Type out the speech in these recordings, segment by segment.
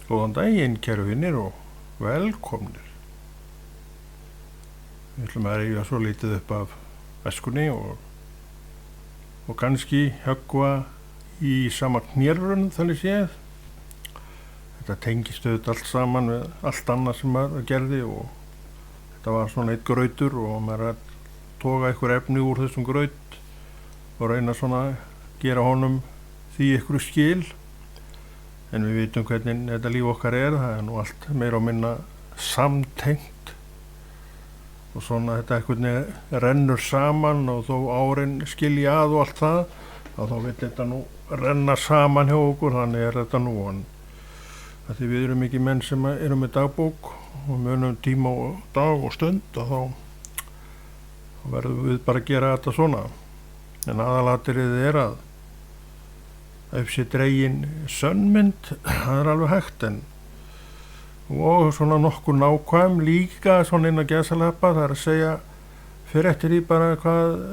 Góðan daginn, kæru vinir og velkomnir. Við ætlum að rifja svo lítið upp af æskunni og kannski höggva í sama knérun þannig séð. Þetta tengist auðvitað allt saman við allt annað sem maður gerði og þetta var svona eitt grautur og maður að toga einhver efni úr þessum graut og reyna svona að gera honum því einhverju skil. En við vitum hvernig þetta líf okkar það er nú allt meira og minna samtengt og svona þetta einhvern rennur saman og þó árin skilja að og allt það og þá vil þetta nú renna saman hjá okkur, þannig þetta nú því við erum ekki menn sem erum með dagbók og munum tíma og dag og stund og þá verðum við bara að gera þetta svona. En aðalatriðið að ef sé dregin sönnmynd, það alveg hægt og svona nokkur nákvæm líka svona inn á gæsalappa, það að segja fyrir eftir því bara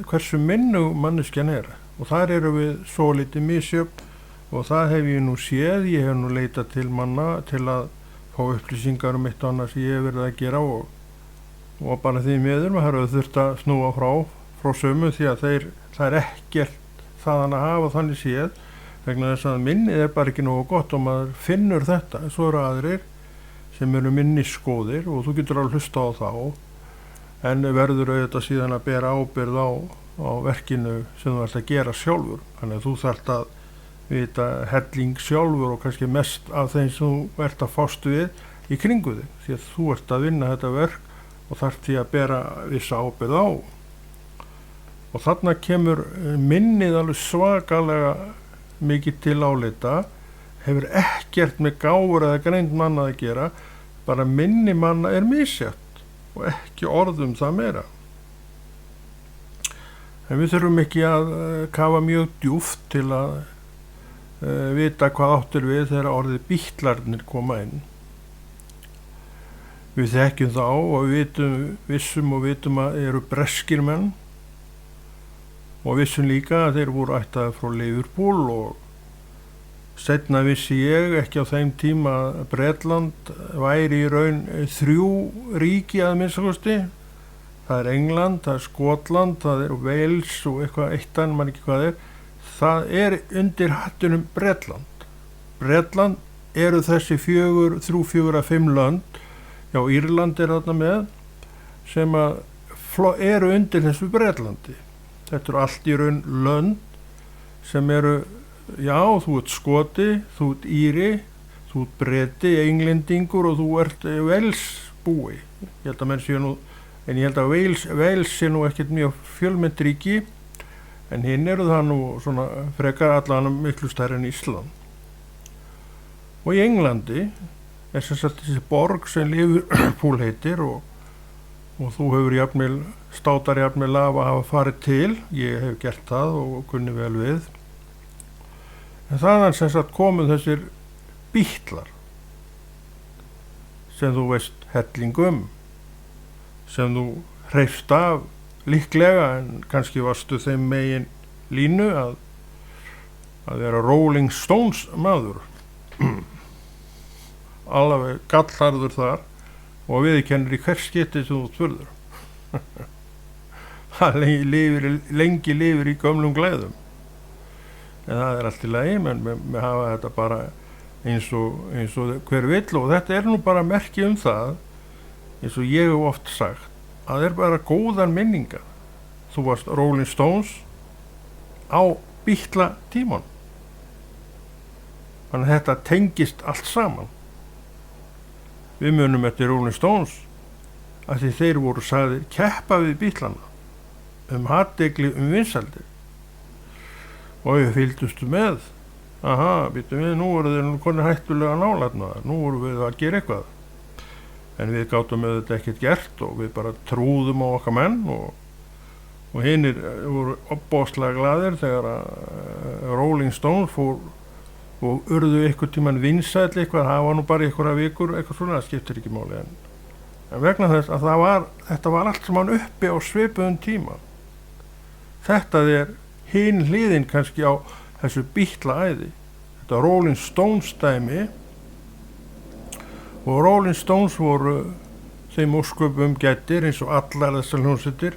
hversu minnu manneskjan og þar eru við svo lítið misjöfn og það hef ég nú séð, ég hef nú leitað til manna til að fá upplýsingar eitt og annað sem ég hef verið að gera og bara því miður maður hefur þurft að snúa frá sömu því að það ekkert þaðan að hafa þannig séð vegna þess að minnið bara ekki nógu gott og maður finnur þetta. Svo eru aðrir sem eru minnisgóðir og þú getur alveg hlusta á þá en verður auðvitað síðan að bera ábyrgð á verkinu sem þú ert að gera sjálfur. Þannig að þú þarft að vita helling sjálfur og kannski mest af þeim sem þú ert að fást við í kringu þig því að þú ert að vinna þetta verk og þarft því að bera vissa ábyrgð á. Og þarna kemur minnið alveg svakalega mikið til álita, hefur ekkert með gáfur eða greind manna að gera, bara minni manna misjafnt og ekki orðum það meira. En við þurfum ekki að kafa mjög djúpt til að vita hvað áttur við þegar orðið bítlarnir koma inn. Við þekkjum þá og við vitum að eru breskir menn og vissum líka að þeir voru ættaðir frá Liverpool og seinna vissi ég ekki á þeim tíma að Bretland væri í raun 3 ríki að minnstakosti. Það England, það Skotland, það Wales og eitthvað eittan, man ekki hvað það undir hattunum Bretland. Bretland eru þessi 3, 4, 5 lönd, já Írland þarna með, sem eru undir þessu Bretlandi. Þetta eru allt í raun lönd sem eru, já, þú ert Skoti, þú ert Íri, þú ert Breti, Englendingur og þú ert Walesbúi. Ég held að menn séu nú, en ég held að Wales sé nú ekkert mjög fjölmennt ríki, en hinn eru það nú svona frekar allan miklu stærri en Ísland. Og í Englandi sem sagt þessi borg sem Liverpool heitir og þú hefur státar jafnvel af að hafa farið til, ég hef gert það og kunni vel við. En þaðan sem sagt komu þessir bítlar sem þú veist hellingum, sem þú hreifst af líklega en kannski varstu þeim megin línu að vera Rolling Stones maður. Alveg gallharður þar og viðurkennir í hvers skipti sem þú spurður. Það lengi lifir í gömlum glæðum. En það allt í lagi, menn með hafa þetta bara eins og hver vill og þetta nú bara merki það, eins og ég hef oft sagt, að bara góðar minningar. Þú varst Rolling Stones á Bítla tíman. Þannig að þetta tengist allt saman. Við munum eftir Rolling Stones að því þeir voru sagðir keppa við Bítlana hattdegli vinsaldir og við fylgdustu með býtum við, nú voru þeir konir hættulega nálætnaðar, nú voru við að gera eitthvað en við gátum með þetta ekkert gert og við bara trúðum á okkar menn og hinnir voru opbóðslega glaðir þegar Rolling Stones fór og urðu einhvern tímann vinsæll eitthvað, það var nú bara einhverja vikur eitthvað svona, það skiptir ekki máli en vegna þess að þetta var allt saman uppi á svipuðum tíma. Þetta hin hliðin kannski á þessu Bítlaæði. Þetta Rolling Stones dæmi og Rolling Stones voru þeim ósköpum gæddir eins og allar þessar hljómsveitir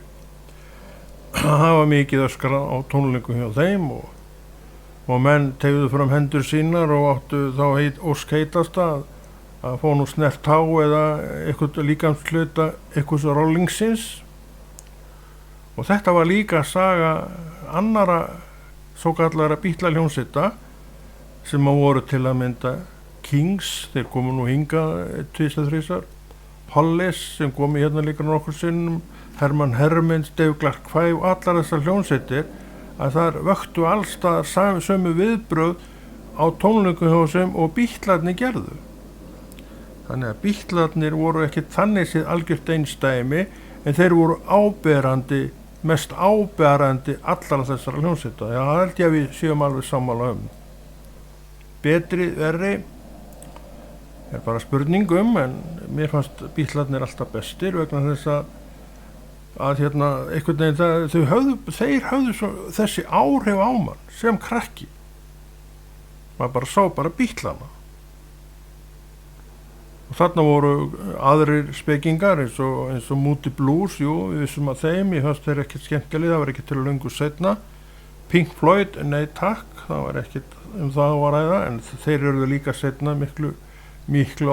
að hafa mikið öskra á tónleikum hjá þeim og menn tegðu fram hendur sínar og áttu þá óskeitast að fá nú snert á eða eitthvað líkamshluta eitthvað Rollingsins. Og þetta var líka saga annara svokallara Beatla-hljómsveita sem voru til að mynda Kings, þeir komu nú hingað 2-3, Hollis sem komu hérna líka nokkur sinnum, Herman Hermins, Dave Clark 5 og allar þessar hljómsveitir að þar vöktu allstaðar sömu viðbrögð á tónleikum hjá þeim og Beatlarnir gerðu. Þannig að Beatlarnir voru ekki þannig séð algjört einsdæmi en þeir voru mest áberandi allar þessara hljómsveita. Já, það held ég að við séum alveg sammála Betri, verri, er bara spurning en mér fannst Beatlarnir alltaf bestir vegna þess að einhvern veginn þeir höfðu þessi áhrif á mann sem krakki. Maður bara sá Beatlana. Og þarna voru aðrir spekingar eins og Moody Blues, við vissum að þeim, ég fannst þeir ekkert skemmtileg, það var ekkert til löngu seinna. Pink Floyd, nei takk, það var ekkert það að ræða, en þeir eru líka seinna miklu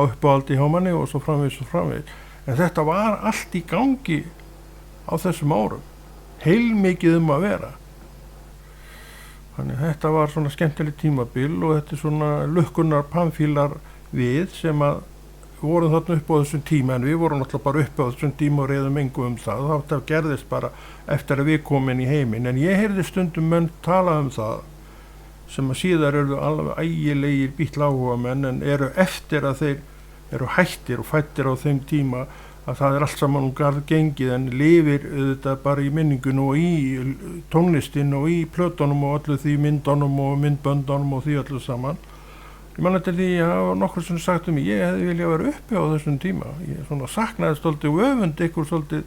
uppáhaldi hjá manni og svo framvegis. En þetta var allt í gangi á þessum árum, heilmikið að vera. Þannig þetta var svona skemmtileg tímabil og þetta svona lukkunar pamfílar við sem að vorum þarna upp á þessum tíma en við vorum náttúrulega bara upp á þessum tíma og reyðum engu það. Það gerðist bara eftir að við komum inn í heiminn. En ég heyrði stundum menn tala það sem að síðar eru alveg ægilegir Beatla-áhugamenn en eru eftir að þeir eru hættir og fættir á þeim tíma að það allt saman gengið en lifir þetta bara í minningunum og í tónlistin og í plötunum og öllu því myndunum og myndböndunum og því öllu saman. Ég man eftir því að hafa nokkur sem sagt mig, ég hefði viljað vera uppi á þessum tíma. Ég svona saknaði stoltið og öfundi ykkur stoltið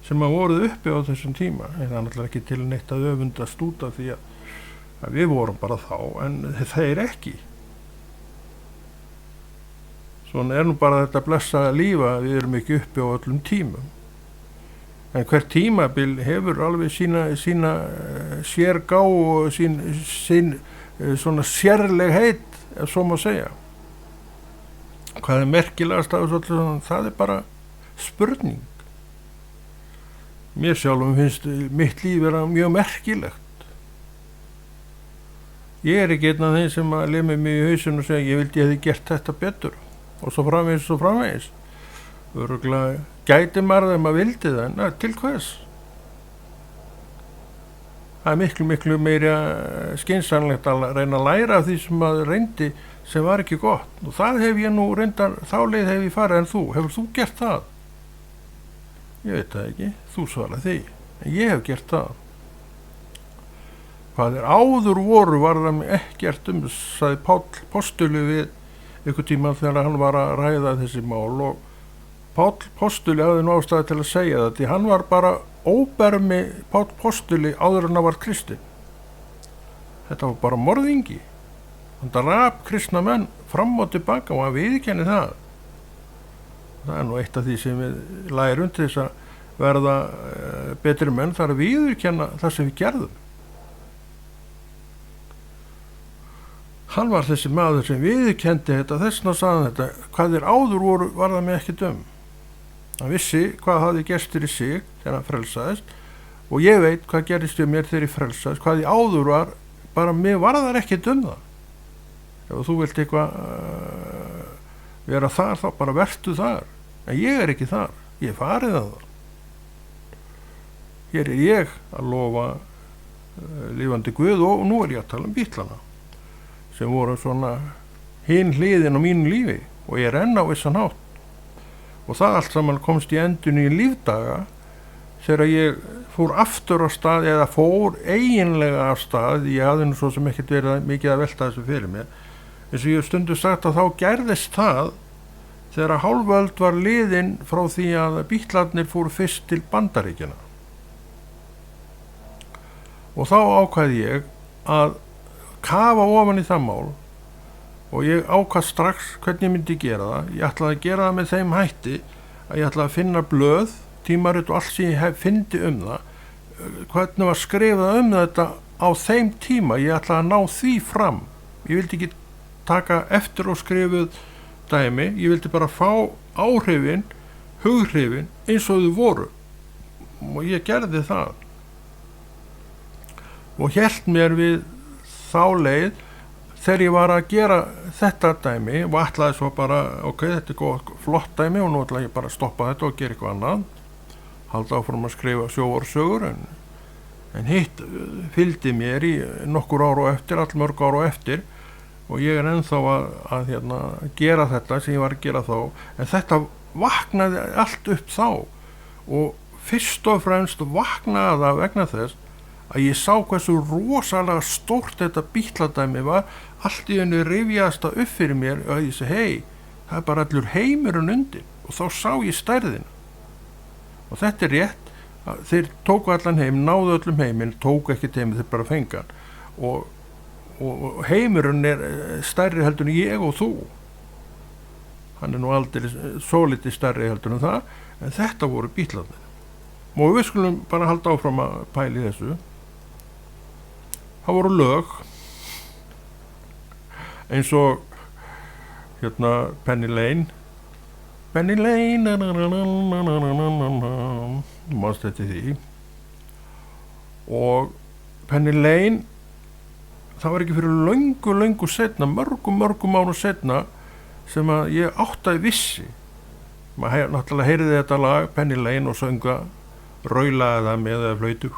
sem að voruð uppi á þessum tíma. En það er náttúrulega ekki til neitt að öfundast út af því að við vorum bara þá, en þeir ekki. Svona nú bara þetta blessaða lífa, við erum ekki uppi á öllum tímum. En hvert tímabil hefur alveg sína sérgá og sín svona sérlegheit, ef svo má segja. Hvað merkilegast af þessu öllu, það bara spurning. Mér sjálfum finnst mitt líf vera mjög merkilegt. Ég ekki einn af þeim sem að lemja mig í hausinn og segja ég vildi ég hefði gert þetta betur og svo framvegis. Örugglega gæti maður þeim að vildi það, en til hvers? Það er miklu meira skynsamlegt að reyna að læra af því sem maður reyndi sem var ekki gott. Og það hef ég nú reyndar, þá leið hef ég farið en þú. Hefur þú gert það? Ég veit það ekki, þú svaraði því. En ég hef gert það. Hvað áður voru var það mig ekkert sagði Páll Postuli við ykkur tíma þegar hann var að ræða þessi mál og Páll Postuli hafði nú ástæði til að segja það því hann var bara óbermi Páll Postuli áður en hann var kristinn. Þetta var bara morðingi. Hann drap kristna menn fram og tilbaka og hann viðurkenni það. Það er nú eitt af því sem við lærum til þess að verða betri menn, það er að viðurkenna það sem við gerðum. Hann var þessi maður sem viðurkenndi þetta, þess vegna sagði þetta, hvað þeir áður voru var það mig ekki Hann vissi hvað hafði gerst fyrir sig þegar hann frelsaðist og ég veit hvað gerist við mér þegar ég frelsaðist, hvað ég áður var, bara mig var það ekki það. Ef þú vilt eitthvað vera þar þá bara vertu þar, en ég er ekki þar, ég farið að það. Hér er ég að lofa lifandi Guð og nú er ég að tala Beatlana sem voru svona hinn hliðin á mínu lífi og ég er enn á vissan hátt. Og það allt saman komst í endun í lífdaga þegar ég fór aftur á stað eða fór eiginlega af stað, ég hafði nú svo sem ekkert verið mikið að velta þessu fyrir mér. Eins og ég hef stundu sagt að þá gerðist það þegar hálföld var liðin frá því að Beatlarnir fóru fyrst til Bandaríkjanna. Og þá ákvað ég að kafa ofan í það mál og ég ákvað strax hvernig ég myndi gera það. Ég ætlaði að gera það með þeim hætti að ég ætlaði að finna blöð, tímarit og allt sem ég fyndi það, hvernig var skrifað þetta á þeim tíma. Ég ætlaði að ná því fram. Ég vildi ekki taka eftir og skrifuð dæmi, ég vildi bara fá áhrifin, hughrifin eins og þau voru, og ég gerði það og hélt mér við þá leið þegar ég var að gera þetta dæmi og ætlaði svo bara, ok, þetta góð, flott dæmi og nú ætlaði ég bara að stoppa þetta og gera eitthvað annað, halda áfram að skrifa sjóvarsögur, en hitt fylgdi mér í nokkur ár og eftir, allmörg ár og eftir, og ég ennþá að gera þetta sem ég var að gera þá, en þetta vaknaði allt upp þá, og fyrst og fremst vaknaði það vegna þess að ég sá hversu rosalega stórt þetta Bítladæmi var. Allt í einu rifjaðist það upp fyrir mér og ég segi, það er bara allur heimurinn undir, og þá sá ég stærðina. Og þetta er rétt, þeir tóku allan heim, náðu öllum heiminn, tóku ekki heiminn, þeir bara fengan, og heimurinn er stærri heldur en ég og þú. Hann er nú aldrei svo litið stærri heldur en það, en þetta voru Bítlarnir. Og við skulum bara halda áfram að pæla í þessu. Það voru lög eins og Penny Lane, mannst þetta því, og Penny Lane, það var ekki fyrir löngu setna, mörgum árum setna, sem að ég áttaði vissi. Maður náttúrulega heyrði þetta lag, Penny Lane, og sönga, raulaði það með eða flautu.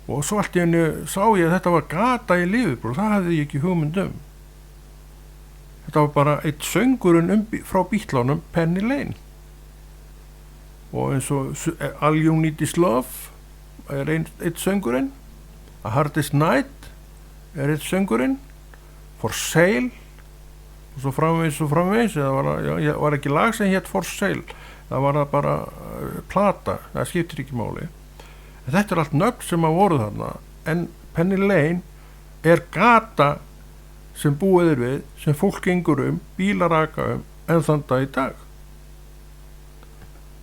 Og svo allt í einu sá ég að þetta var gata í Liverpool, það hafði ég ekki hugmynd um. Þetta var bara eitt söngurinn frá Bítlunum, Penny Lane. Og eins og All You Need Is Love er eitt söngurinn, A Hardest Night er eitt söngurinn, For Sale, og svo framvegis, það var ekki lag sem hétt For Sale, það var það bara plata, það skiptir ekki máli. En þetta er allt nöfn sem að voru þarna, en Penny Lane er gata sem búið er við, sem fólk gengur bílar aka enn þann dag í dag.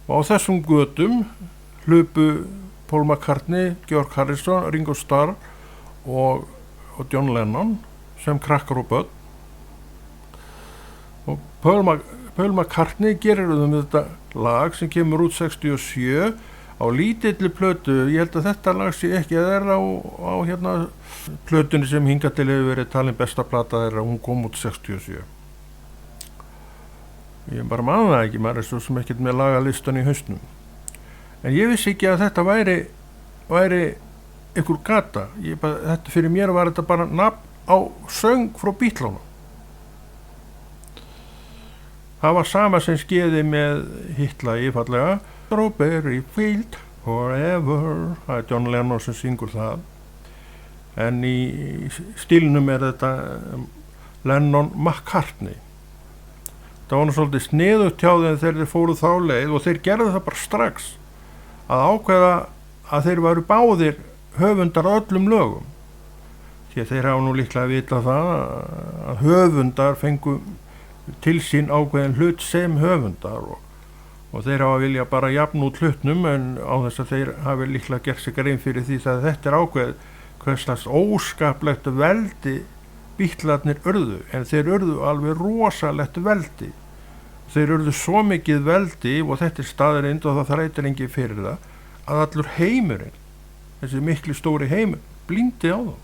Og á þessum götum hlupu Paul McCartney, George Harrison, Ringo Starr og John Lennon sem krakkar og börn. Og Paul McCartney gerir þetta lag sem kemur út 67 á lítilli plötu. Ég held að þetta lag sé ekki að er á plötunni sem hingað til hefur verið talin besta plata þeirra, hún kom út 67. Ég bara man það ekki, maður er svo sem ekkert með lagalistan í hausnum. En ég vissi ekki að þetta væri einhver gata. Þetta fyrir mér var þetta bara nafn á söng frá Bítlunum. Það var sama sem skeiði með hitlagi fallega, Strawberry Field Forever, það er John Lennon sem syngur það. En í stílnum er þetta Lennon McCartney. Það var nú svolítið sniðugt hjá þeim þegar þeir fóru þá leið, og þeir gerðu það bara strax að ákveða að þeir varu báðir höfundar á öllum lögum. Því að þeir hafa nú líklega vitað það að höfundar fengu til sín ákveðin hlut sem höfundar, og þeir hafa vilja bara jafna út hlutnum, en á þess að þeir hafi líklega gert sig grein fyrir því að þetta er ákveð hverslags óskaplegt veldi Bítlarnir urðu, en þeir urðu alveg rosalegt veldi. Þeir urðu svo mikið veldi, og þetta er staðreind og það þrætir enginn fyrir það, að allur heimurinn, þessi miklu stóri heimur, blíndi á þá.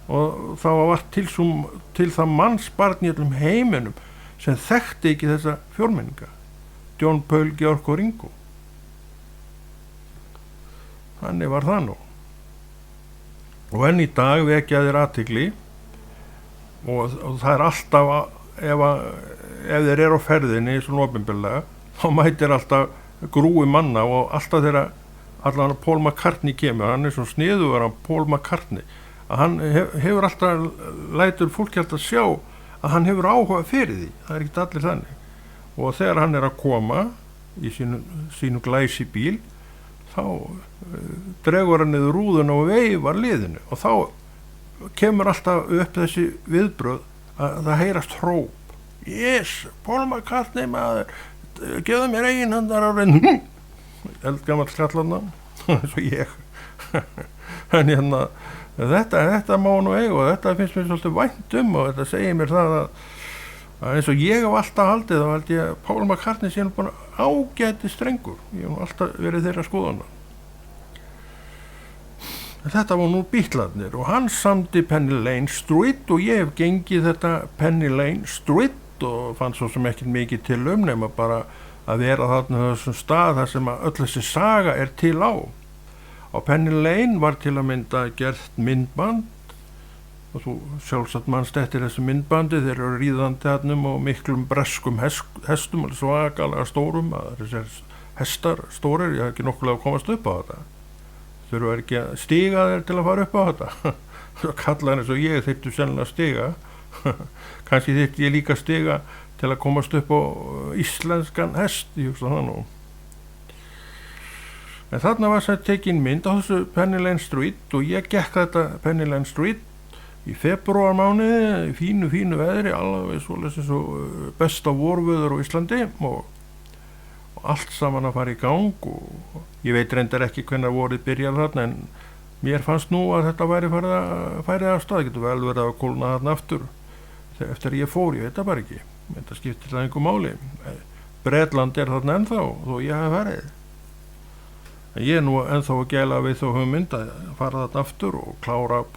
Og það var til það mannsbarn í öllum heiminum sem þekkti ekki þessa fjórmenninga, John, Paul, Georg og Ringo. Þannig var það nú. Og enn í dag vekja þeir athygli, og það er alltaf ef þeir eru á ferðinni svona opinberlega, þá mætir alltaf grúi manna, og alltaf þegar allan Paul McCartney kemur, hann er svo sniðugur af Paul McCartney, að hann hefur alltaf, lætur fólki alltaf sjá að hann hefur áhuga fyrir því, það er ekki allir þannig. Og þegar hann er að koma í sínu glæsi bíl, þá dregur hann niður rúðuna og veifar liðinu og þá kemur alltaf upp þessi viðbröð að það heyrast hróp. Yes, Paul McCartney maður, gefðu mér eiginhandar á reyn, eldgamall skallanna, eins og ég. En hérna, þetta má nú eiga og þetta finnst mér svolítið vænt og þetta segir mér það að eins og ég hef alltaf haldið þá held ég að Paul McCartney sé nú bara ágæti strengur. Ég hef alltaf verið þeirra skoðana. En þetta var nú Beatlarnir og hann samdi Penny Lane Street og ég hef gengið þetta Penny Lane Street og fann svo sem ekkert mikið til nema bara að vera þarna þessum stað þar sem að öll þessi saga til á. Á Penny Lane var til að mynda gert myndband og þú sjálfsagt mannst eftir þessu myndbandi, þeir eru ríðandi þarnum og miklum breskum hestum, svakalega stórum, að þessar hestar stórir, ég hef ekki nokkulega að komast upp á þetta. Þurfa ekki að stiga þeir til að fara upp á þetta. Svo kallar eins og ég þyrfti sennilega að stiga. Kannski þyrfti ég líka að stiga til að komast upp á íslenskan hest, ég hugsa það nú. En þarna var sér tekin mynd á þessu Penny Lane Street og ég gekk þetta Penny Lane Street í febrúarmánuði, í fínu veðri, alveg svoleiðis eins og besta vorveður á Íslandi og allt saman að fara í gang og ég veit reyndar ekki hvenær vorið byrjar þarna en mér fannst nú að þetta væri færið af stað, getur vel verið að kólna þarna aftur eftir ég fór, ég veit það bara ekki, þetta skiptir það einhver máli. Bretland þarna ennþá þó ég hef farið. En ég er nú ennþá að gæla við þó hugmynd að fara þarna aftur og klára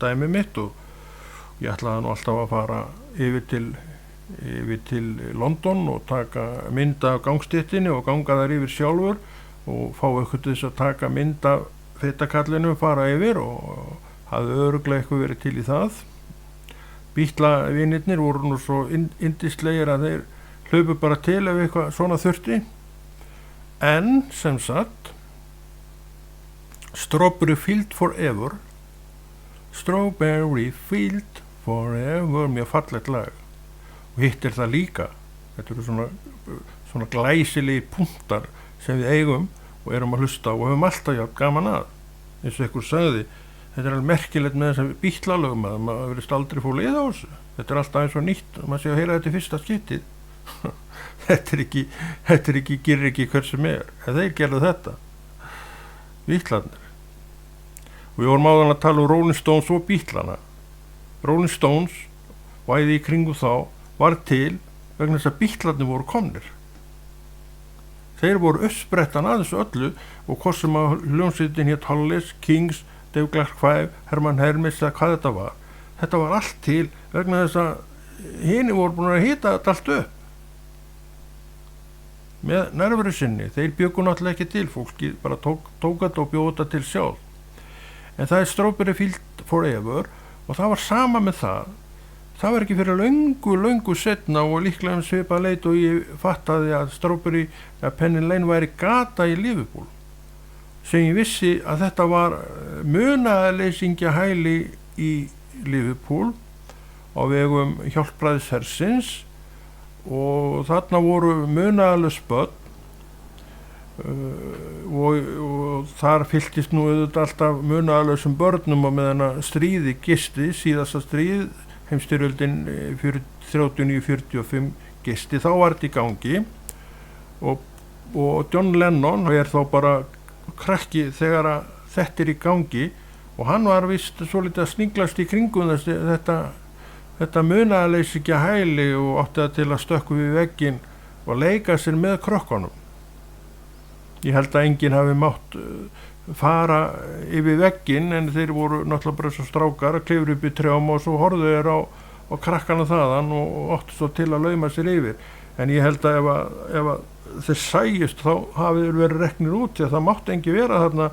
dæmi mitt og ég ætlaði nú alltaf að fara yfir til London og taka mynd af gangstéttinni og ganga þar yfir sjálfur og fá eitthvað til þess að taka mynd af feitakallinu, fara yfir og hafði örugglega eitthvað verið til í það. Bítlavinirnir voru nú svo yndislegir að þeir hlaupu bara til ef eitthvað svona þurfti. En sem sagt, Strawberry Field Forever, Strawberry Field Forever, mjög fallegt lag. Og hitt það líka, þetta eru svona glæsilegi punktar sem við eigum og erum að hlusta og höfum alltaf jafn gaman að. Eins og einhver sagði, þetta er alveg merkilegt með þess að Bítlalögum að maður verðist aldrei fór leið á þessu. Þetta er alltaf eins og nýtt og maður sé að heyra þetta í fyrsta skiptið. Þetta gerir ekki hver sem er. En þeir gerðu þetta. Bítlarnir. Og við vorum áðan að tala Rolling Stones og Bítlana. Rolling Stones, bæði í kringu þá, var til vegna þess að Bítlarnir voru komnir. Þeir voru uppsprettan að þessu öllu og hvort sem að hljómsveitin hét Hollis, Kings, Dave Clark 5, Herman Hermits eða hvað þetta var. Þetta var allt til vegna þess að hinni voru búin að hita þetta allt upp. Með nærveru sinni, þeir bjöggu náttúrulega ekki til, fólki bara tók þetta og bjóð þetta til sjálf. En það er Strawberry Field Forever og það var sama með það. Það var ekki fyrir löngu setna og líklega svipað leit og ég fattaði að Penny Lane væri gata í Liverpool. Sem ég vissi að þetta var munaðarleysingja hæli í Liverpool á vegum Hjálpræðishersins og þarna voru munaðarlaus börn og þar fylltist nú auðvitað alltaf munaðarlausum börnum og meðan að stríði gisti, síðasta stríð, heimsstyrjöldin 39-45 gisti, þá var þetta í gangi og John Lennon þá bara krakki þegar að þetta í gangi og hann var vist svolítið að sninglast í kringum þetta munaðarleysingja hæli og átti það til að stökkva við vegginn og leika sér með krökkunum. Ég held að enginn hafi mátt fara yfir vegginn en þeir voru náttúrulega bara svo strákar að klifra upp í trjám og svo horfðu þeir á krakkana þaðan og áttu svo til að lauma sér yfir. En ég held að ef þeir sæjust þá hafi þeir verið reknir út því að það mátti engi vera þarna,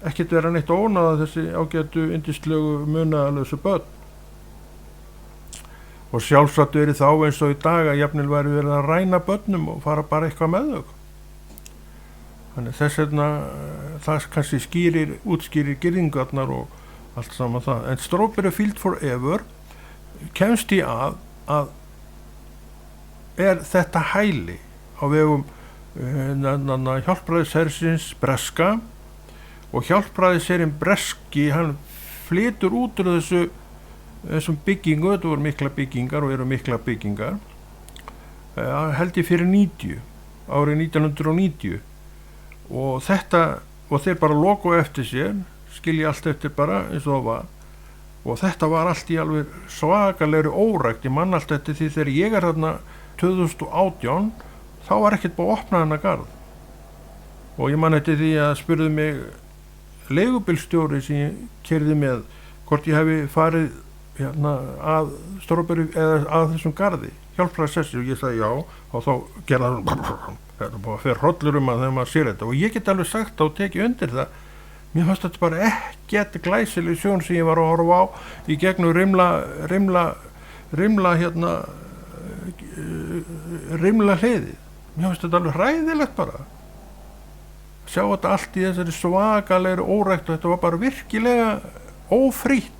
ekkert vera neitt ónáða þessi ágætu yndislegu munaðarlausu börn. Og sjálfsagt verið þá eins og í dag að jafnvel væri verið að ræna börnum og fara bara eitthvað með þau. Þannig þess vegna það kannski útskýrir girðingarnar og allt saman það. En Strawberry Field Forever kemst í að er þetta hæli á vegum Hjálpræðishersins breska og hjálpræðisherinn breski, hann flytur út úr þessum byggingu, þetta voru mikla byggingar og eru mikla byggingar, held ég fyrir 90, árið 1990 og þeir bara loku eftir sér, skilja allt eftir bara eins og það var og þetta var allt í alveg svakalegri órækt, ég man allt eftir því þegar ég þarna 2018 þá var ekkert búið að opna þennan garð og ég man eftir því að spurði mig leigubílstjóri sem ég keyrði með hvort ég hefði farið að Strawberry eða að þessum garði hjálpræðisessi og ég sagði já og þá gerði hann þetta bara fyrir hrollur að þegar maður sér þetta og ég get alveg sagt og tekið undir það mér fannst þetta bara ekkert glæsileg sjón sem ég var að horfa á í gegnum rimla hliðið mér fannst þetta alveg hræðilegt bara sjá þetta allt í þessari svakalegri órækt og þetta var bara virkilega ófrítt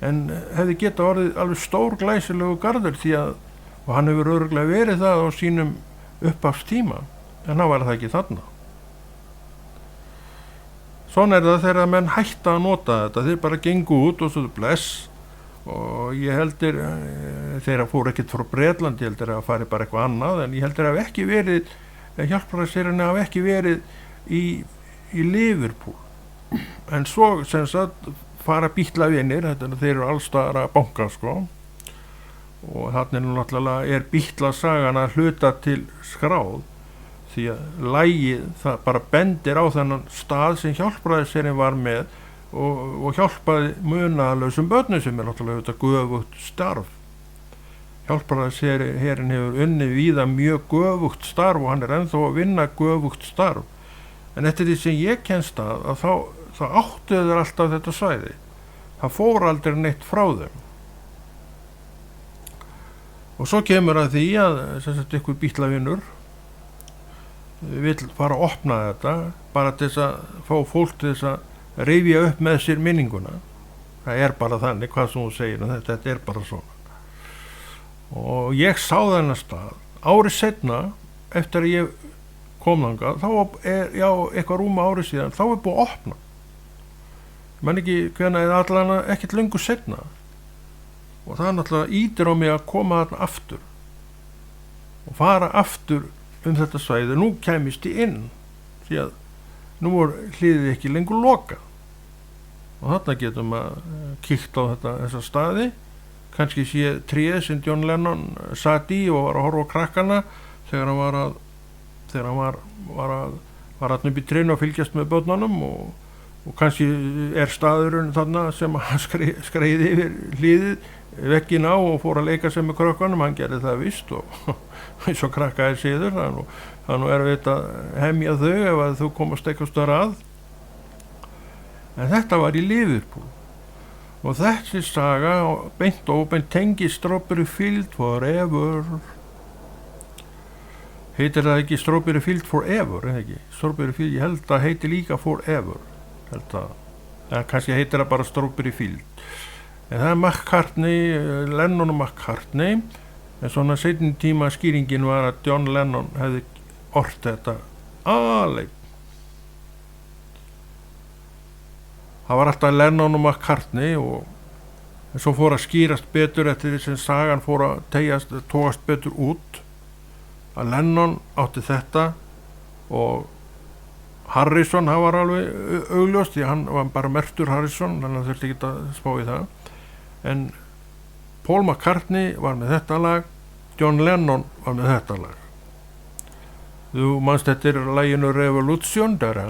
en hefði geta orðið alveg stór glæsilegu garður því að og hann hefur örugglega verið það á sínum upphafstíma en hann var það ekki þarna svona það þegar menn hætta að nota þetta þeir bara gengu út og svo bless og ég heldur þeirra fóru ekkert frá Bretland ég heldur að fari bara eitthvað annað en ég heldur að hafi ekki verið hjálpræðisherinn hafi ekki verið í Liverpool en svo sem sagt fara bítlavinir þeir eru allstaðar að banka sko og þannig náttúrulega bítlasagan að hluta til skráð því að lagið það bara bendir á þennan stað sem hjálpræðisherinn var með og hjálpaði munaðarlausum börnum sem náttúrulega þetta göfugt starf hjálpræðisherinn hefur unnið víða mjög göfugt starf og hann ennþá að vinna göfugt starf en eftir því sem ég kennst að þá áttu þeir alltaf þetta svæði það fór aldrei neitt frá þeim og svo kemur að því að ykkur bítlavinur vill fara að opna þetta bara til þess að fá fólk til þess að rifja upp með sér minninguna það bara þannig hvað sem þú segir þetta bara svona og ég sá þennan stað árið seinna eftir að ég kom þangað þá eitthvað rúma árið síðan þá búið að opna menn ekki hvenær allan ekkert löngu seinna og það náttúrulega ítir á mig að koma þarna aftur og fara aftur þetta svæði nú kæmist ég inn því að nú hliðið ekki lengur loka og þarna getum að kíkt á þessa staði kannski sé tréð sem John Lennon satt í og var að horfa á krakkana þegar hann var að upp í trénu og fylgjast með börnunum og kannski staðurinn þarna sem hann skreiði yfir hliðið veggin á og fór að leika sig með krökkunum hann gerði það víst og eins og krakkaði síður það nú erfitt að hemja þau ef að þú komast eitthvað stöðar að en þetta var í Liverpool og þessi saga beint og óbeint tengi Strawberry Field Forever heitir það ekki Strawberry Field Forever eða ekki Strawberry Field ég held að heiti líka Forever en kannski heitir það bara Strawberry Field en það McCartney, Lennon og McCartney en svona seinni tíma skýringin var að John Lennon hefði ort þetta alveg það var alltaf Lennon og McCartney og svo fór að skýrast betur eftir því sem sagan fór að tókast betur út að Lennon átti þetta og Harrison hann var alveg augljóst því hann var bara merktur Harrison þannig að þurfti ekki að spá í það en Paul McCartney var með þetta lag John Lennon var með þetta lag þú manst þetta laginu Revolution það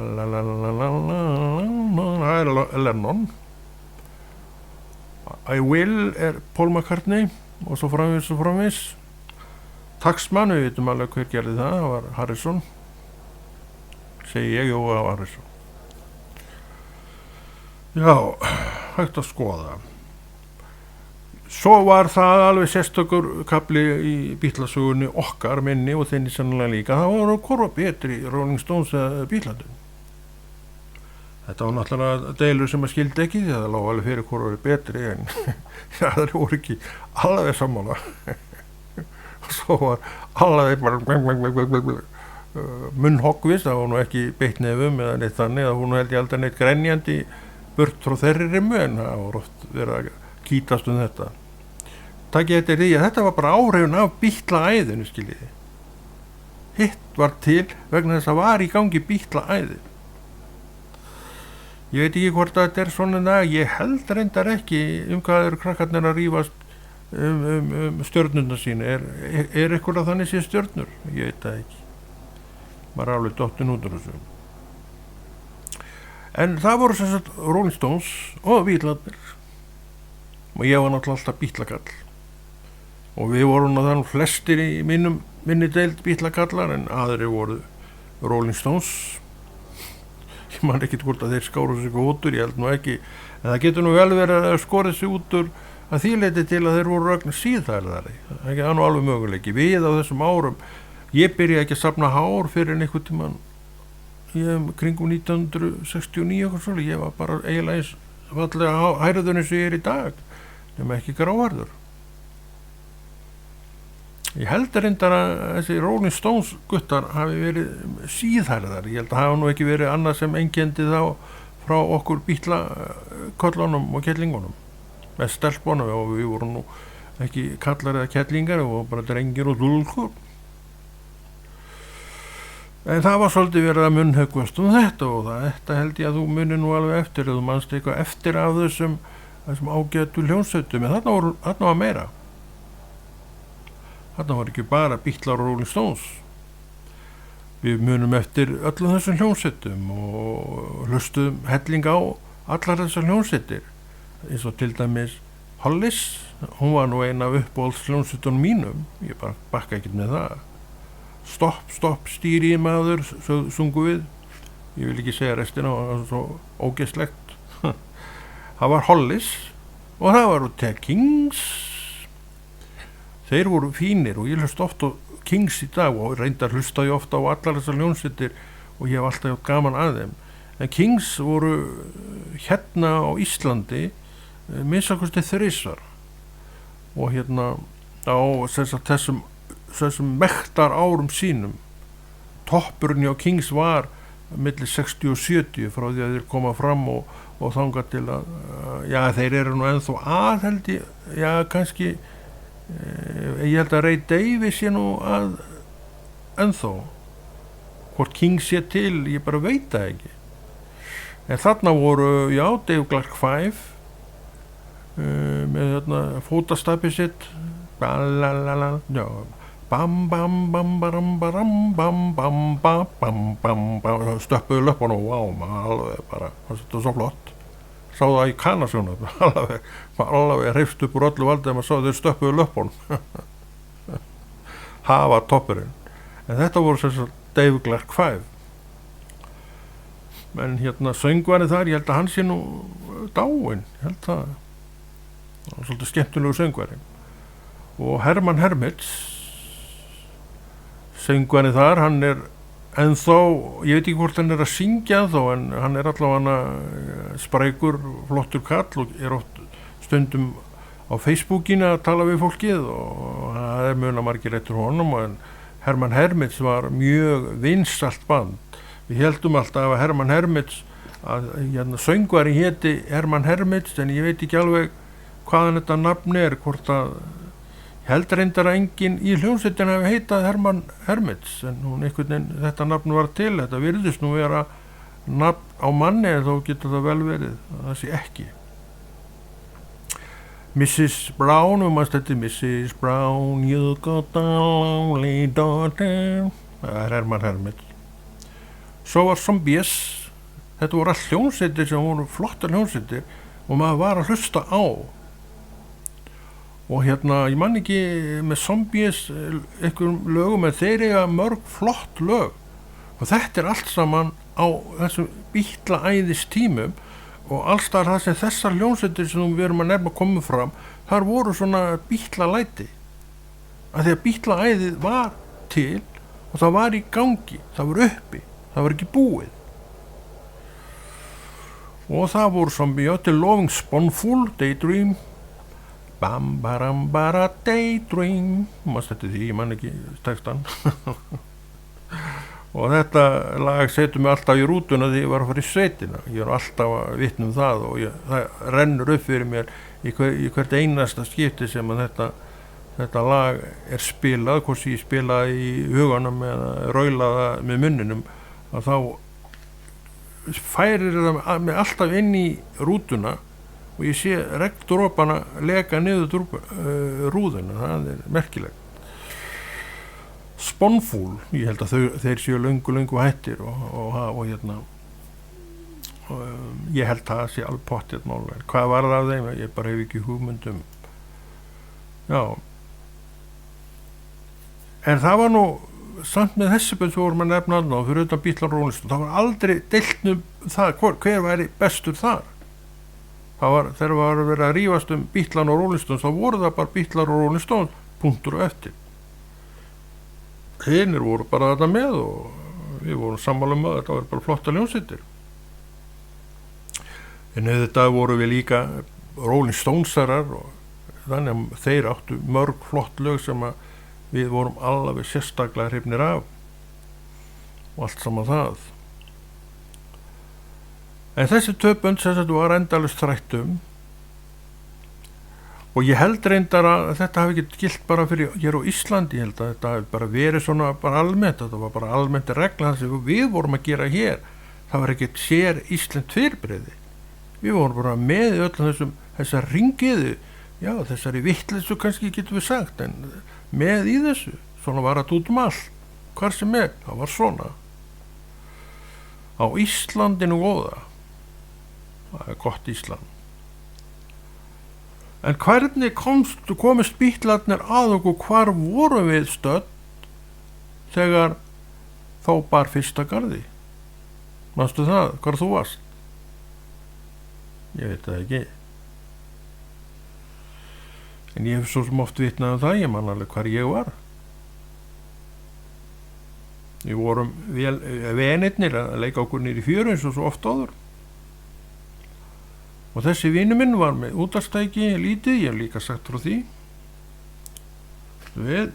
Lennon I Will Paul McCartney og svo framvis Taxman, við veitum alveg hver gerði það var Harrison segi ég, það var Harrison já, hægt að skoða svo var það alveg sérstakur kapli í Beatles-sögunni okkar minni og þinni sannlega líka það var að hvora betri Rolling Stones eða Beatles þetta var náttúrulega deilur sem að skildi ekki því að það lág alveg fyrir hvora var betri en það voru ekki alveg sammála og svo var alveg bara munnhoggvist, það var nú ekki beitt nefum eða neitt þannig að hún held ég aldrei neitt grenjandi burt frá þeirri rimmu en það var oft verið að kýtast þetta. Takk ég eftir því að þetta var bara áhrifun af Bítlaæðinu, skiljiði. Hitt var til vegna þess að var í gangi Bítlaæði. Ég veit ekki hvort að þetta svona dag, ég held reyndar ekki hvað eru krakkarnir að rífast stjörnurnar sína. Er eitthvað þannig sé stjörnur? Ég veit það ekki. Maður alveg dottin út úr þessu. En það voru sem sagt Rolling Stones og Bítlarnir. Og ég var náttúrulega alltaf Bítlakall. Og við vorum þannig flestir í minni deild Bítlakallar en aðri voru Rolling Stones. Ég man ekki hvort að þeir skáru sig út úr, ég held nú ekki. En það getur nú vel verið að skorið sig út úr að því leyti til að þeir voru rögn síðhærðari. Það er nú alveg möguleiki. Við á þessum árum, ég byrjaði ekki að safna hár fyrir einhvern tímann kringum 1969 eitthvað svolítið. Ég var bara eiginlega eins fallega hærður eins og ég í dag, nema ekki gráharður. Ég held reyndar að þessi Rolling Stones guttar hafi verið síðhærðar. Ég held að hafa nú ekki verið annað sem einkenndi þá frá okkur Bítlaköllunum og kettlingunum. Með stelpunum og við vorum nú ekki kallar eða kettlingar, við vorum bara drengir og dúlkur. En það var svolítið verið að munnhöggvast þetta og þetta held ég að þú munir nú alveg eftir, eða þú manst eitthvað eftir af þessum ágætu hljómsveitum, en þarna var meira. Þarna var ekki bara Bítlar og Rolling Stones. Við munum eftir öllum þessum hljómsveitum og hlustuðum helling á allar þessar hljómsveitir, eins og til dæmis Hollis, hún var nú eina af uppáhalds hljómsveitunum mínum, ég bara bakka ekkert með það. Stopp, stýri maður, sungu við. Ég vil ekki segja restina, það var svo ógeðslegt. Það var Hollis og það var The Kings. Þeir voru fínir og ég hlusta oft á Kings í dag og reyndar hlusta ég ofta á allar þessar hljómsveitir og ég hef alltaf haft gaman að þeim. En Kings voru hérna á Íslandi minnstakosti 3 og hérna á þessum mektar árum sínum. Toppurinn hjá Kings var milli 60 og 70 frá því að þeir koma fram og þangað til að, já, þeir eru nú ennþá held ég, já, kannski, ég held að Ray Davies sé nú að ennþá. Hvort Kings sé til, ég bara veit það ekki. En þarna voru, já, Dave Clark 5 með þarna fótastapið sitt, já, bam bam bam baram baram bam bam bam bam bam bam, stöppuðu löpun og alveg bara, þetta var svo flott. Sá það í Kanasjónu, alveg hreifst upp úr öllu valdi að maður sá þau stöppuðu löpun. Hafa toppurinn. En þetta voru sem sagt Dave Clark 5. En hérna söngvari þar, ég held að hann sé nú dáinn, ég held það. Það var svolítið skemmtilegu söngvari. Og Hermann Hermits, söngvari þar, hann ennþá, ég veit ekki hvort hann að syngja ennþá, en hann allavega sprækur, flottur kall og oft stundum á Facebookinu að tala við fólkið og það muna margir eftir honum. En Hermann Hermits var mjög vinsælt band. Við heldum alltaf að Hermann Hermits, að söngvari héti Hermann Hermits, en ég veit ekki alveg hvaðan þetta nafn hvort að held reyndar að enginn í hljómsveitinni hafi heitað Hermann Hermits, en hún einhvern veginn, þetta nafn var til, þetta virðist nú vera nafn á manni, en þó getur það vel verið að það sé ekki. Mrs. Brown, þetta Mrs. Brown, you got a lonely daughter, það Hermann Hermits. Svo var Zombies, þetta voru all hljómsveitir sem voru flottar hljómsveitir og maður var að hlusta á. Og hérna, ég man ekki með Zombies einhverjum lögum, en þeir eiga mörg flott lög. Og þetta allt saman á þessum Bítlaæðis tímum og alls þar það sem þessar hljómsveitir sem við erum að nefna komið fram, þar voru svona Bítlalæti. Af því að Bítlaæðið var til og það var í gangi, það var uppi, það var ekki búið. Og það voru Zombies, The Loving Spoonful, Daydream, bam baram bara Daydream, maður stætti því, ég man ekki textan. og þetta lag setur mig alltaf í rútuna því ég var að fara í sveitina. Ég er alltaf að vitna það og það rennur upp fyrir mér í hvert einasta skipti sem að þetta lag er spilað, hvort ég spilaði í huganum eða raulaða með munninum, að þá færir það mig alltaf inn í rútuna og ég sé regndropana leka niður rúðuna. Það er merkilegt. Spónfúl, ég held að þeir séu löngu hættir og ég held það sé alveg pottið mál. Hvað var það af þeim? Ég bara hef ekki hugmyndum. Já. En það var nú samt með þessi bönd sem vorum að nefna og fyrir utan Beatles og Rolling Stones, það var aldrei deilt það hver væri bestur þar. Þegar var verið að rífast Beatles og Rolling Stones, þá voru það bara Beatles og Rolling Stones, punktur og eftir. Hinir voru bara þetta með og við vorum sammála að þetta var bara flotta hljómsveitir. En auðvitað voru við líka Rolling Stonesarar og þannig að þeir áttu mörg flott lög sem að við vorum alveg sérstaklega hrifnir af og allt saman það. En þessi töpund sem þetta var endalaust þrætt og ég held reyndar að þetta hafi ekki gilt bara fyrir hér á Íslandi. Ég held að þetta hafi bara verið svona bara almennt, þetta var bara almennt regla sem við vorum að gera hér. Það var ekkert sér íslenskt fyrirbrigði. Við vorum bara með í öllum þessar ringiðu, já þessari vitleysu kannski getum við sagt, en með í þessu, svona var þetta út allt, hvar sem það var svona. Á Íslandinu góða, það er gott Ísland. En hvernig komist Beatlarnir að okkur, hvar vorum við stödd þegar þá bar fyrsta garði? Manstu það, hvar þú varst? Ég veit það ekki. En ég hef svo sem oft vitnað það, ég man alveg hvar ég var. Við vorum venirnir að leika okkur niður í fjöru eins og svo oft áður. Og þessi vinur minn var með útvarpstæki lítið, ég hef líka sagt frá því. Hér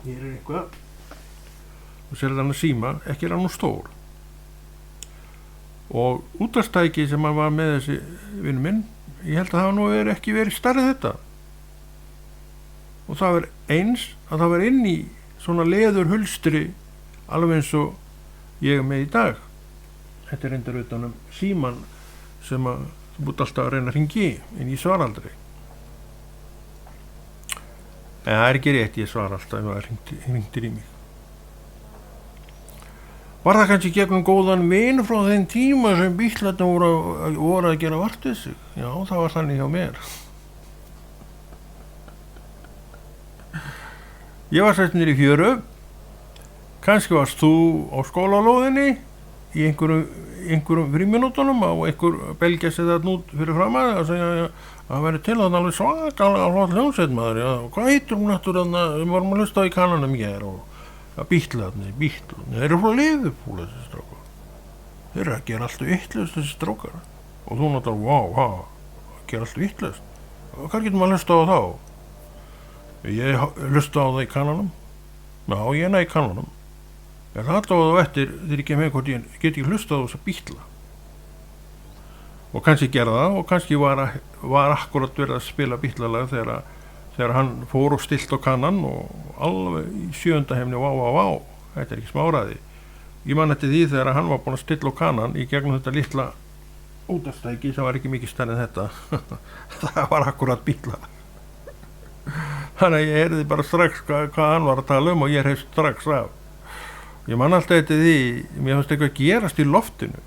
er eitthvað. Og sér þannig síma, ekki er hann nú stór. Og útvarpstæki sem hann var með þessi vinur minn, ég held að það nú ekki verið stærri þetta. Og það var eins að það var inn í svona leður hulstri alveg eins og ég er með í dag. Þetta er reyndar utan síman sem að þú búið alltaf að reyna að hringi en ég svara aldrei. En það er ekki rétt, ég svara alltaf ef það hringtir í mig. Var það kannski gegnum góðan vin frá þeim tíma sem Beatlarnir voru að gera vart við sig? Já, það var þannig hjá mér. Ég var sett niður í fjöru, kannski varst þú á skólalóðinni í einhverjum frímínútunum á einhver belgja sér það nút fyrir fram að segja að það væri til að alveg svakalega flott hljómsveit maður, já, hvað heitir hún náttúr þarna, við vorum að hlusta á í kannanum hér og að Beatlarnir, þeir eru frá Liverpool þessi strákar, þeir eru að gera allt vitlaust þessi strákar og þú náttúrulega, að gera allt vitlaust, hvað getur maður að hlusta á þá? Ég hlusta á það í kannanum, já, ég í kannanum. Ég hlusta á það eftir þegar ég kem með hvort ég get ekki hlusta á þess að Beatla. Og kannski gerða það og kannski var akkurat verið að spila Beatlalag þegar hann fór og stilt á kannan og alveg í 7. hefni, vá, þetta er ekki smáraði. Ég man eftir því þegar hann var búinn að stilla á kannan í gegnum þetta litla útvarpstæki sem var ekki mikið stærri en þetta. Það var akkurat Beatla. Þannig að ég heyrði bara strax hvað hann var að tala og ég heyrði strax af. Ég man alltaf eftir því, mér fannst eitthvað gerast í loftinu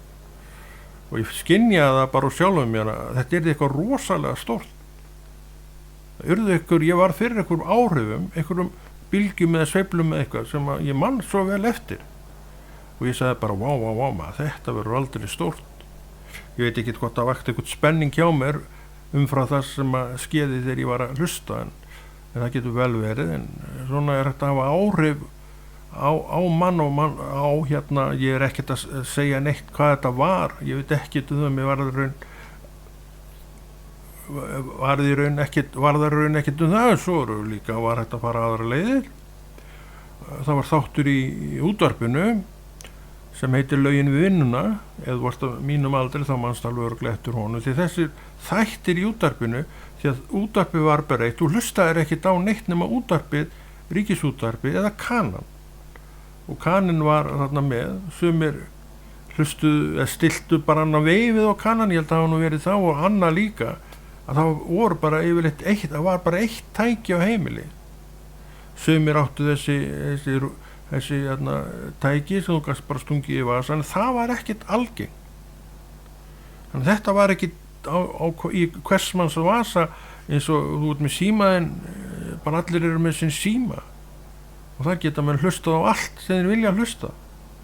og ég skynjaði það bara úr sjálfum mér að þetta er eitthvað rosalega stórt. Ég var fyrir einhverjum áhrifum, einhverjum bylgjum eða sveiflum eða eitthvað sem ég man svo vel eftir og ég sagði bara vá, þetta verður aldrei stórt. Ég veit ekki hvort það vakti eitthvað spenning hjá mér umfram það sem að skeiði þegar ég var að hlusta en það getur vel verið en svona er þetta að hafa áhrif á mann og mann ég er ekkert að segja neitt hvað þetta var, ég veit ekkert mér var það í raun ekkert það, svo líka var þetta að fara aðra leiðir það var þáttur í útvarpinu sem heitir Lögin við vinnuna. Eða þú varst á mínum aldri þá manst alveg örugglega eftir honum, því þessir þættir í útvarpinu, því að útvarpið var bara eitt, þú hlustaðir ekkert á neitt nema útvarpið, ríkisútvarpið eða Kanan, og Kanin var þarna með, sumir hlustuðu eða stiltu bara hann á veifið á Kanan, ég held að hafa nú verið þá, og Anna líka, að það voru bara yfirleitt eitt, það var bara eitt tæki á heimili. Sumir áttu þessi tæki sem þú gast bara stungið í vasan, en það var ekkert algeng. Þannig þetta var ekkert í hvers manns vasa, eins og þú ert með símaðinn, bara allir eru með sinn síma og það geta menn hlustað á allt sem þeir vilja hlusta.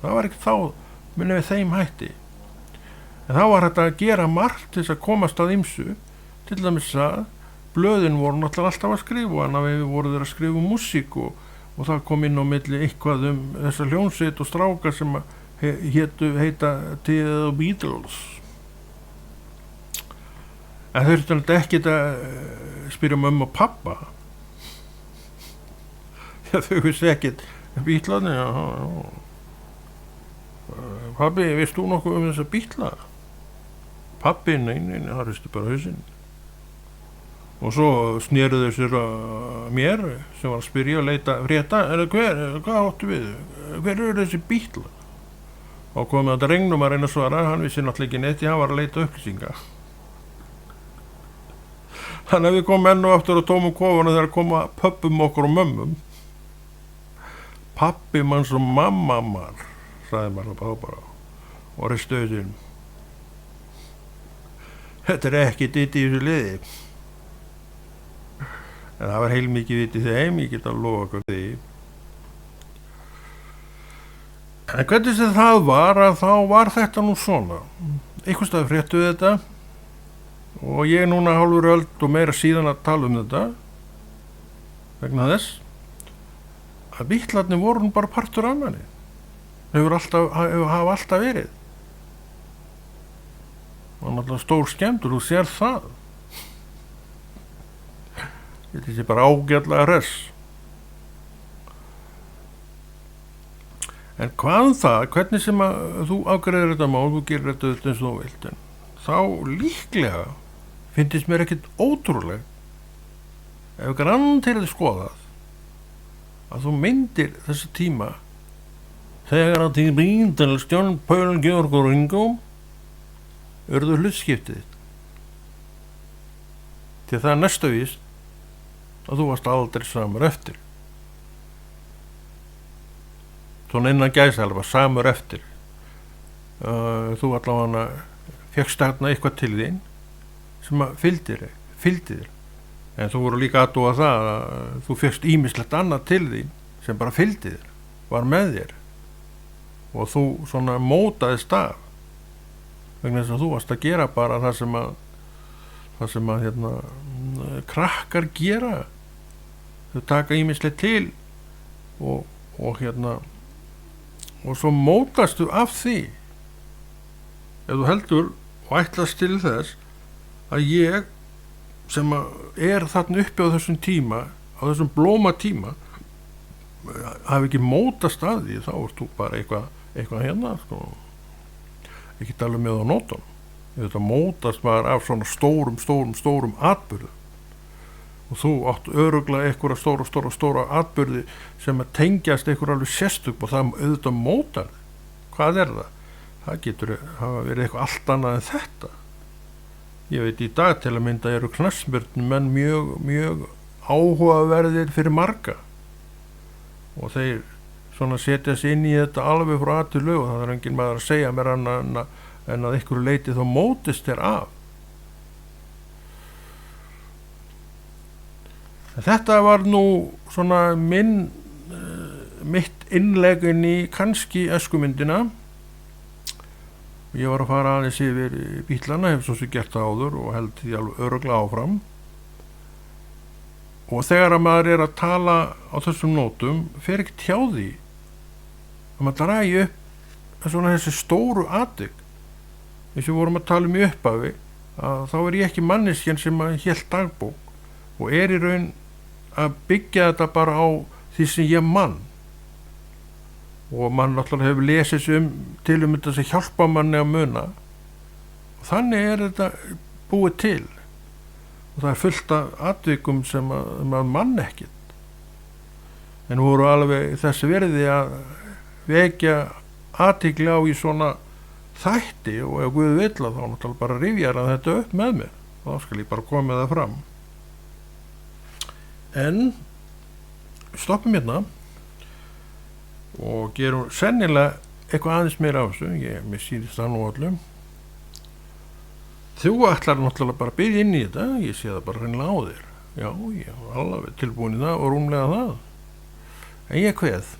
Það var ekkert þá minni við þeim hætti. En þá var þetta að gera margt til þess að komast að ýmsu, til dæmis að blöðin voru náttúrulega alltaf að skrifa, en við voru þeir að skrifa músík og það kom inn á milli eitthvað þessa hljómsveit og strákar sem heita The Beatles. En þau þurftu ekkert að spyrja mömmu og pappa. Já, þau vissi ekkert Beatlarnir, já. Pabbi, veist þú nokkuð þessa Beatla? Pabbi, nei, það hristi bara hausinn. Og svo sneru þau sér að mér sem var að spyrja og leita frétta, hvað áttu við? Hver eru þessi Beatla? Og komið að drengnum að reyna að svara, hann vissi náttúrulega ekki neitt, hann var að leita upplýsingar. Þannig að við komum enn og aftur á tómum kofana þegar koma pöppum okkur og mömmum. Pappi manns og mammar, sagði maður bara og risti auðvitað. Þetta ekkert í þessu liði. En það var heilmikið vit í þeim, ég get að lofa okkur því. En hvernig sem það var, að þá var þetta nú svona. Einhvers staðar fréttu þetta og ég núna hálfur öld og meira síðan að tala þetta vegna þess að Beatlarnir voru nú bara partur af manni. Hafa alltaf verið. Og náttúrulega stór skemmtur, þú sér það. Þetta sé bara ágætlega hress. En hvað það, hvernig sem að þú ágreiðir þetta mál, þú gerir þetta eins og þú vilt, en þá líklega finnst mér ekkert ótrúleg ef grann til að skoðað að þú myndir þessi tíma þegar að til Bíndalstjón, Paul, Georg og Ringo urðu hlutskiptið til það næsta víst að þú varst aldrei samur eftir. Svona innan gæsalva, samur eftir. Þú allavega fékkst þarna eitthvað til þín sem að fylgdi þér. En þú voru líka aðdúa það að þú fékkst ýmislegt annað til þín sem bara fylgdi þér, var með þér. Og þú svona mótaðist af vegna þess að þú varst að gera bara það sem að krakkar gera. Þau taka ýmislegt til og svo mótastu af því. Ef þú heldur og ætlast til þess að ég sem er þarna uppi á þessum tíma, á þessum blóma tíma, hafi ekki mótast að því, þá ert þú bara eitthvað hérna, sko. Ekki tala með á nótum. Þetta mótast bara af svona stórum atburðum. Og þú átt örugglega einhverja stóra atburði sem að tengjast einhver alveg sérstök og það auðvitað mótar. Hvað er það? Það getur hafa verið eitthvað allt annað en þetta. Ég veit í dag til að mynda eru knattspyrnumenn mjög áhugaverðir fyrir marga og þeir svona setja sig inn í þetta alveg frá að til lög og það er enginn maður að segja mér en að einhverju leiti þá mótist þér af. En þetta var nú svona mitt innlegin í kannski æskumyndina. Ég var að fara aðeins yfir Bítlana, hef svo sem gert það áður og held því alveg örugglega áfram. Og þegar að maður er að tala á þessum nótum, fer ekki hjá því að maður dragi upp svona þessi stóru atvik. Eins og vorum að tala í upphafi, að þá er ég ekki manneskjan sem að hélt dagbók og er í raun að byggja þetta bara á því sem ég mann. og mann náttúrulega hefur lesið til þetta sem hjálpa manni að muna, og þannig þetta búið til, og það fullt af atvikum sem maður mann ekkert, en voru alveg þessi verði að vekja athygli á í svona þætti, og ef Guð vill þá náttúrulega bara rifjar hann þetta upp með mér, og þá skal ég bara koma það fram. En stoppum hérna og gerum sennilega eitthvað aðeins meira á þessu, mér sýnist það nú öllum. Þú ætlar náttúrulega bara að byrja inn í þetta, ég sé það bara hreinlega á þér. Já, ég var alveg tilbúin í það og rúmlega það. En ég kveð.